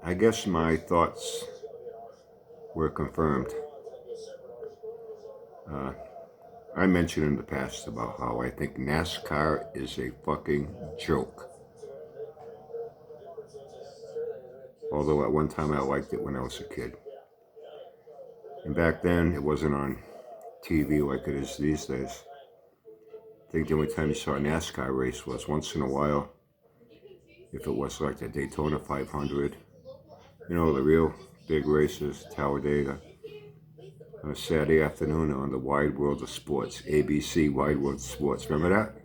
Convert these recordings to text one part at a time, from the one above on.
I guess my thoughts were confirmed. Uh, I mentioned in the past about how I think NASCAR is a fucking joke. Although at one time I liked it when I was a kid. And back then it wasn't on TV like it is these days. I think the only time you saw a NASCAR race was once in a while. If it was like the Daytona 500, you know, the real big races, Talladega, on a Saturday afternoon on the Wide World of Sports, ABC Wide World of Sports. Remember that?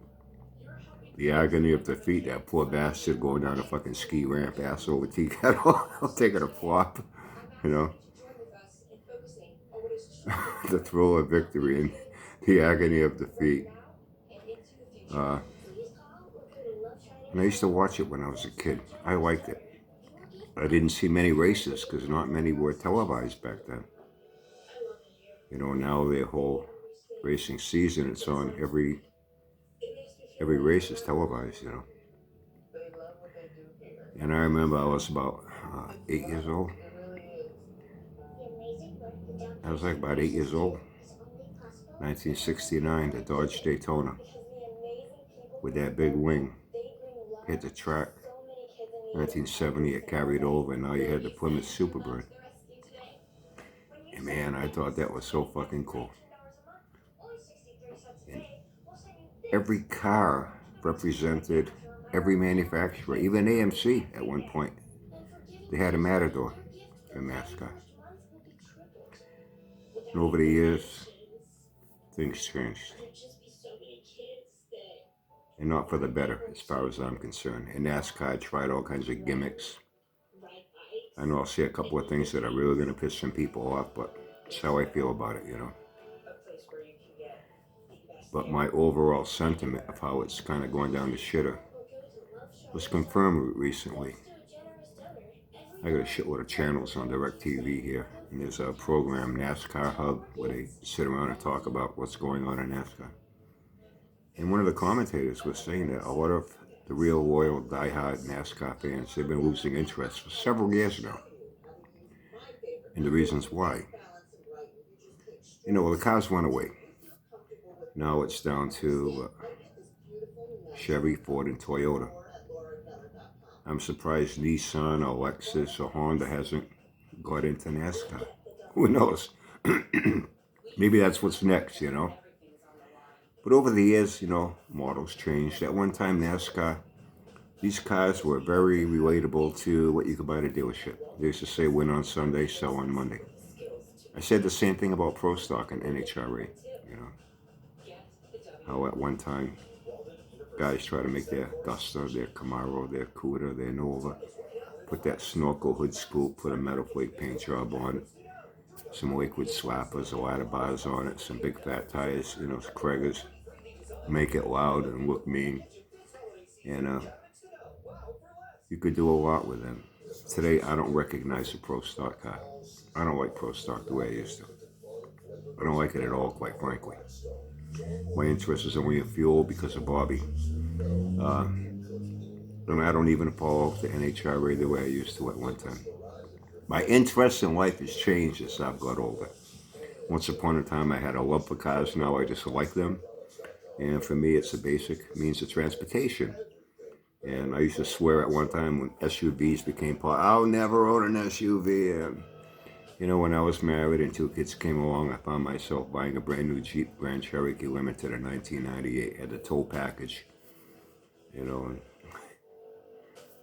The agony of defeat, that poor bastard going down a fucking ski ramp, ass over tea kettle, taking a flop, you know. The thrill of victory and the agony of defeat. Uh, and I used to watch it when I was a kid. I liked it. I didn't see many races because not many were televised back then. You know, now the whole racing season, it's on every race is televised, you know. And I remember I was about 8 years old. I was like about 8 years old. 1969, the Dodge Daytona with that big wing hit the track. 1970, it carried over, and now you had the Plymouth Superbird. And man, I thought that was so fucking cool. And every car represented every manufacturer, even AMC at one point. They had a Matador, a mascot. And over the years, things changed. And not for the better, as far as I'm concerned. And NASCAR tried all kinds of gimmicks. I know I'll say a couple of things that are really going to piss some people off, but that's how I feel about it, you know. But my overall sentiment of how it's kind of going down the shitter was confirmed recently. I got a shitload of channels on DirecTV here, and there's a program, NASCAR Hub, where they sit around and talk about what's going on in NASCAR. And one of the commentators was saying that a lot of the real loyal, diehard NASCAR fans, they've been losing interest for several years now. And the reasons why. You know, well, the cars went away. Now it's down to Chevy, Ford, and Toyota. I'm surprised Nissan or Lexus or Honda hasn't got into NASCAR. Who knows? Maybe that's what's next, you know. But over the years, you know, models changed. At one time, NASCAR, these cars were very relatable to what you could buy at a dealership. They used to say win on Sunday, sell on Monday. I said the same thing about Pro Stock and NHRA, you know. How at one time, guys try to make their Duster, their Camaro, their Cuda, their Nova, put that snorkel hood scoop, put a metal flake paint job on it, some liquid slappers, a lot of bars on it, some big fat tires, you know, Craigers, make it loud and look mean. And you could do a lot with them. Today, I don't recognize a Pro Stock car. I don't like Pro Stock the way I used to. I don't like it at all, quite frankly. My interest is only in fuel because of Bobby. And I don't even follow the NHRA the way I used to at one time. My interest in life has changed as I've got older. Once upon a time, I had a love for cars. Now I just like them. And for me, it's a basic means of transportation. And I used to swear at one time when SUVs became part, I'll never own an SUV. And, you know, when I was married and 2 kids came along, I found myself buying a brand new Jeep Grand Cherokee Limited in 1998. Had the tow package, you know, and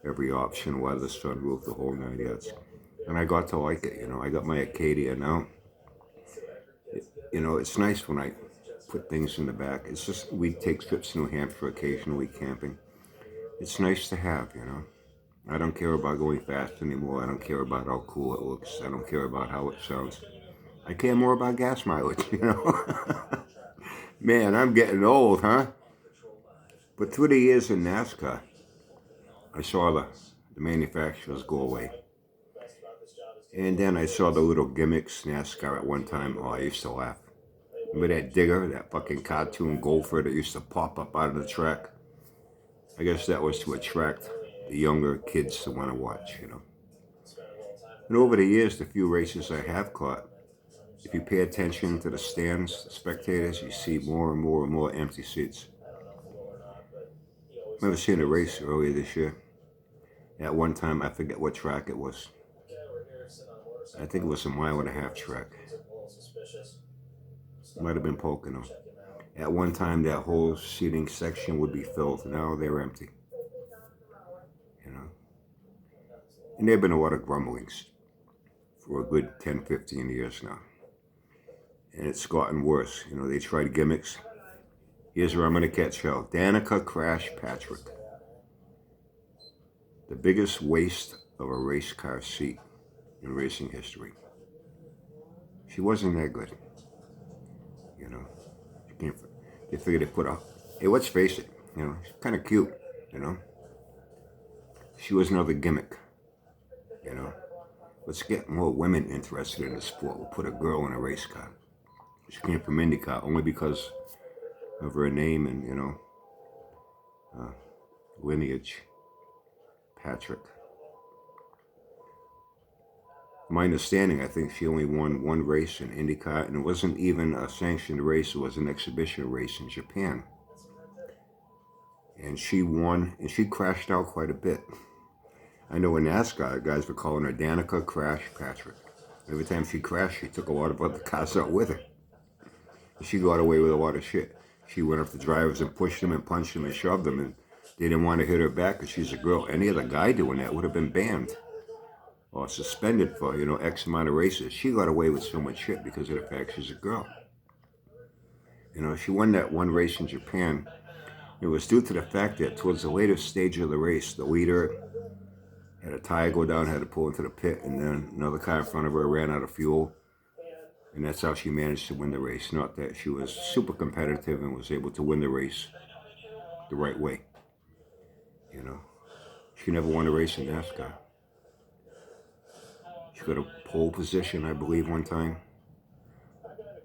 every option, weather, sunroof, the whole 9 yards. And I got to like it, you know. I got my Acadia now. You know, it's nice when I put things in the back. It's just, we take trips to New Hampshire occasionally camping. It's nice to have, you know. I don't care about going fast anymore. I don't care about how cool it looks. I don't care about how it sounds. I care more about gas mileage, you know. Man, I'm getting old, huh? But through the years in NASCAR, I saw the manufacturers go away. And then I saw the little gimmicks, NASCAR at one time. Oh, I used to laugh. Remember that digger, that fucking cartoon golfer that used to pop up out of the track? I guess that was to attract the younger kids to want to watch, you know. And over the years, the few races I have caught, if you pay attention to the stands, the spectators, you see more and more and more empty seats. I remember seeing a race earlier this year. At one time, I forget what track it was. I think it was a 1.5 mile track. Might have been Pocono. At one time, that whole seating section would be filled. Now they're empty. You know, and there have been a lot of grumblings for a good 10, 15 years now. And it's gotten worse. You know, they tried gimmicks. Here's where I'm going to catch hell. Danica Crash Patrick. The biggest waste of a race car seat in racing history. She wasn't that good. You know, they figured they put a, hey, let's face it, you know, she's kind of cute, you know. She was another gimmick, you know. Let's get more women interested in the sport. We'll put a girl in a race car. She came from IndyCar only because of her name and, you know, lineage. Patrick. My understanding, I think she only won one race in IndyCar, and it wasn't even a sanctioned race. It was an exhibition race in Japan. And she won, and she crashed out quite a bit. I know in NASCAR, guys were calling her Danica Crash Patrick. Every time she crashed, she took a lot of other cars out with her. And she got away with a lot of shit. She went up to drivers and pushed them and punched them and shoved them, and they didn't want to hit her back because she's a girl. Any other guy doing that would have been banned or suspended for, you know, X amount of races. She got away with so much shit because of the fact she's a girl. You know, she won that one race in Japan. It was due to the fact that towards the later stage of the race, the leader had a tire go down, had to pull into the pit, and then another car in front of her ran out of fuel. And that's how she managed to win the race. Not that she was super competitive and was able to win the race the right way. You know, she never won a race in NASCAR. She got a pole position, I believe, one time.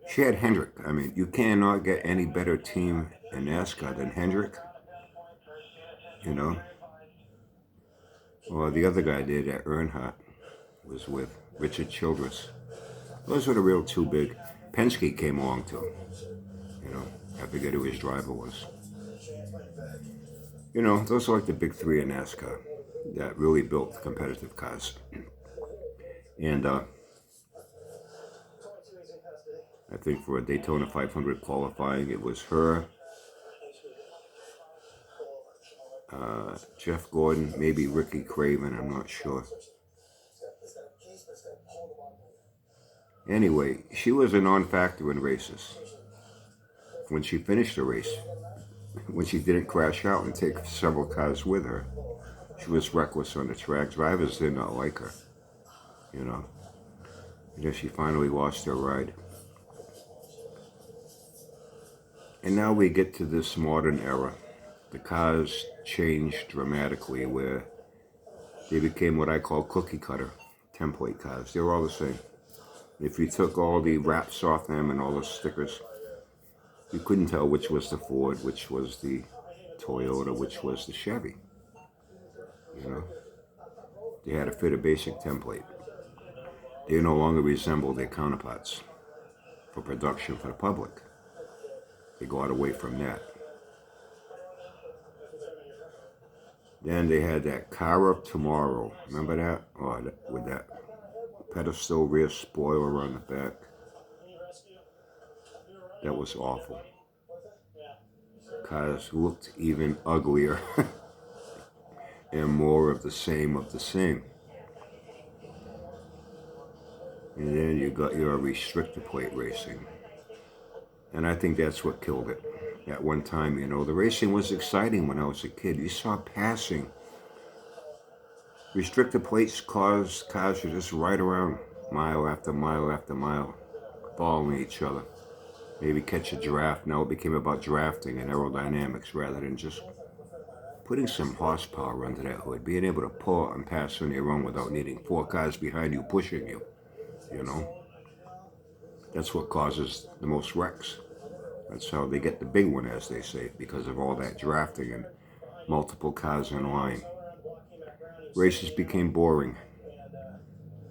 She had Hendrick. I mean, you cannot get any better team in NASCAR than Hendrick. You know? Or the other guy there that Earnhardt was with, Richard Childress. Those were the real two big. Penske came along too. You know, I forget who his driver was. You know, those are like the big three in NASCAR that really built competitive cars. And I think for a Daytona 500 qualifying, it was her, Jeff Gordon, maybe Ricky Craven, I'm not sure. Anyway, she was a non-factor in races. When she finished the race, when she didn't crash out and take several cars with her, she was reckless on the track. Drivers did not like her, you know. And then she finally lost her ride. And now we get to this modern era. The cars changed dramatically where they became what I call cookie cutter template cars. They're all the same. If you took all the wraps off them and all the stickers, you couldn't tell which was the Ford, which was the Toyota, which was the Chevy. You know, they had to fit a basic template. They no longer resemble their counterparts for production for the public. They got away from that. Then they had that Car of Tomorrow. Remember that? Oh, with that pedestal rear spoiler on the back. That was awful. Cars looked even uglier and more of the same of the same. And then you got your restrictor plate racing. And I think that's what killed it. At one time, you know, the racing was exciting when I was a kid. You saw passing. Restrictor plates cars were just right around mile after mile after mile, following each other. Maybe catch a draft. Now it became about drafting and aerodynamics rather than just putting some horsepower under that hood. Being able to pull and pass on your own without needing four cars behind you pushing you, you know. That's what causes the most wrecks. That's how they get the big one, as they say, because of all that drafting and multiple cars in line. Races became boring.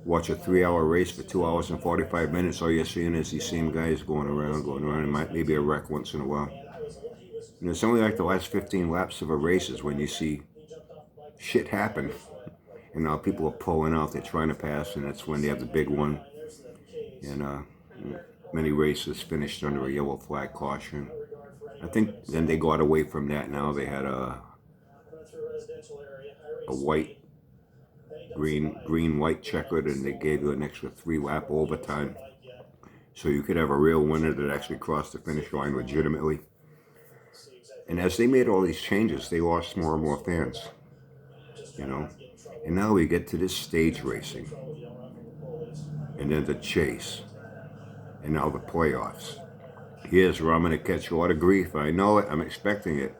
watch a 3-hour race for 2 hours and 45 minutes. All you're seeing is these same guys going around, and might maybe a wreck once in a while. And it's only like the last 15 laps of a race is when you see shit happen. And now people are pulling out, they're trying to pass, and that's when they have the big one. And many races finished under a yellow flag caution. I think then they got away from that. Now they had a white, green, white checkered, and they gave you an extra 3-lap overtime. So you could have a real winner that actually crossed the finish line legitimately. And as they made all these changes, they lost more and more fans. And now we get to this stage racing. And then the chase. And now the playoffs. Here's where I'm going to catch a lot of grief. I know it. I'm expecting it.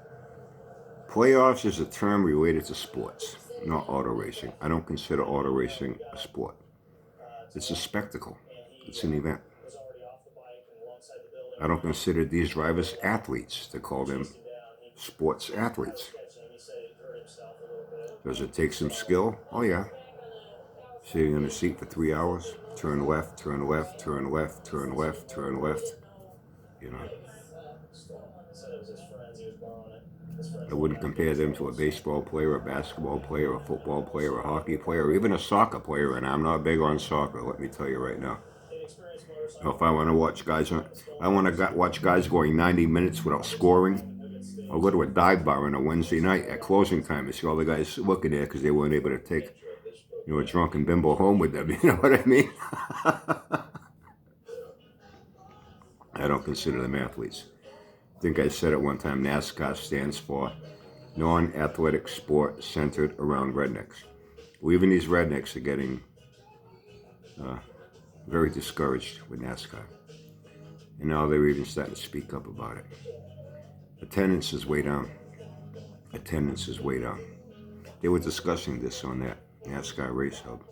Playoffs is a term related to sports, not auto racing. I don't consider auto racing a sport. It's a spectacle. It's an event. I don't consider these drivers athletes to call them sports athletes. Does it take some skill? Oh yeah. Sitting in the seat for 3 hours, turn left, turn left, turn left, turn left, turn left. I wouldn't compare them to a baseball player, a basketball player, a football player, a hockey player, or even a soccer player, and I'm not big on soccer, let me tell you right now. If I want to watch guys, watch guys going 90 minutes without scoring. I'll go to a dive bar on a Wednesday night at closing time and see all the guys looking there because they weren't able to take, a drunken bimbo home with them. You know what I mean? I don't consider them athletes. I think I said it one time, NASCAR stands for non-athletic sport centered around rednecks. Well, even these rednecks are getting very discouraged with NASCAR. And now they're even starting to speak up about it. Attendance is way down. Attendance is way down. They were discussing this on that NASCAR Race Hub.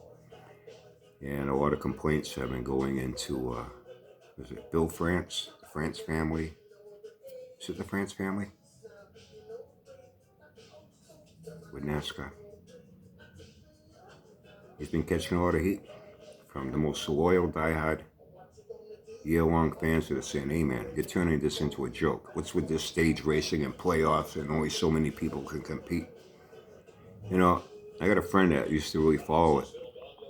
And a lot of complaints have been going into, is it Bill France, the France family? Is it the France family? With NASCAR. He's been catching a lot of heat from the most loyal, diehard, year-long fans that are saying, hey man, you're turning this into a joke. What's with this stage racing and playoffs and only so many people can compete? I got a friend that used to really follow it.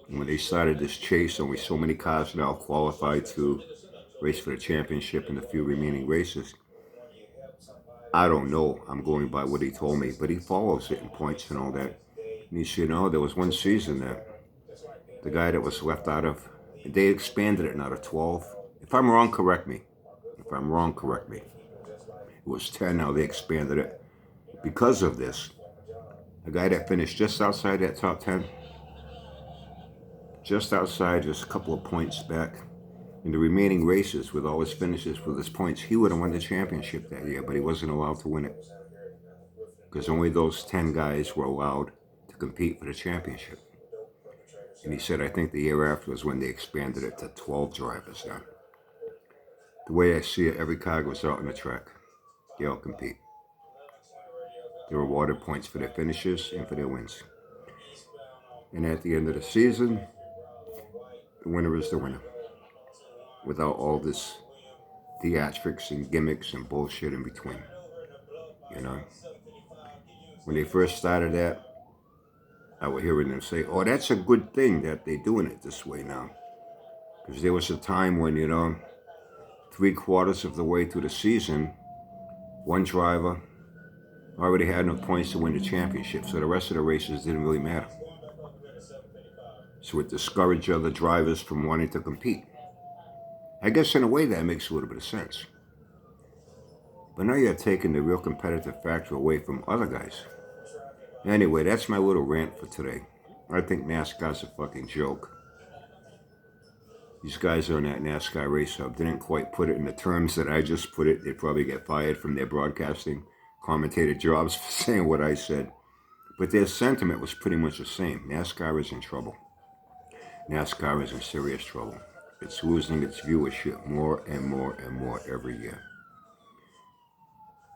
And when they started this chase, only so many cars now qualified to race for the championship in the few remaining races. I don't know. I'm going by what he told me, but he follows it in points and all that. And he said, there was one season that the guy that was left out of, they expanded it now to 12. If I'm wrong, correct me. If I'm wrong, correct me. It was 10, now they expanded it. Because of this, a guy that finished just outside that top 10, just outside, just a couple of points back, in the remaining races with all his finishes with his points, he would have won the championship that year, but he wasn't allowed to win it. Because only those 10 guys were allowed to compete for the championship. And he said, I think the year after was when they expanded it to 12 drivers now. The way I see it, every car goes out on the track. They all compete. They're awarded points for their finishes and for their wins. And at the end of the season, the winner is the winner. Without all this theatrics and gimmicks and bullshit in between. When they first started that, I was hearing them say, oh, that's a good thing that they're doing it this way now. Because there was a time when, 3/4 of the way through the season, one driver already had enough points to win the championship, so the rest of the races didn't really matter. So it discouraged other drivers from wanting to compete. I guess in a way that makes a little bit of sense. But now you're taking the real competitive factor away from other guys. Anyway, that's my little rant for today. I think NASCAR's a fucking joke. These guys on that NASCAR Race Hub didn't quite put it in the terms that I just put it. They'd probably get fired from their broadcasting commentator jobs for saying what I said. But their sentiment was pretty much the same. NASCAR is in trouble. NASCAR is in serious trouble. It's losing its viewership more and more and more every year.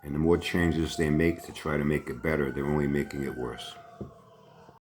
And the more changes they make to try to make it better, they're only making it worse.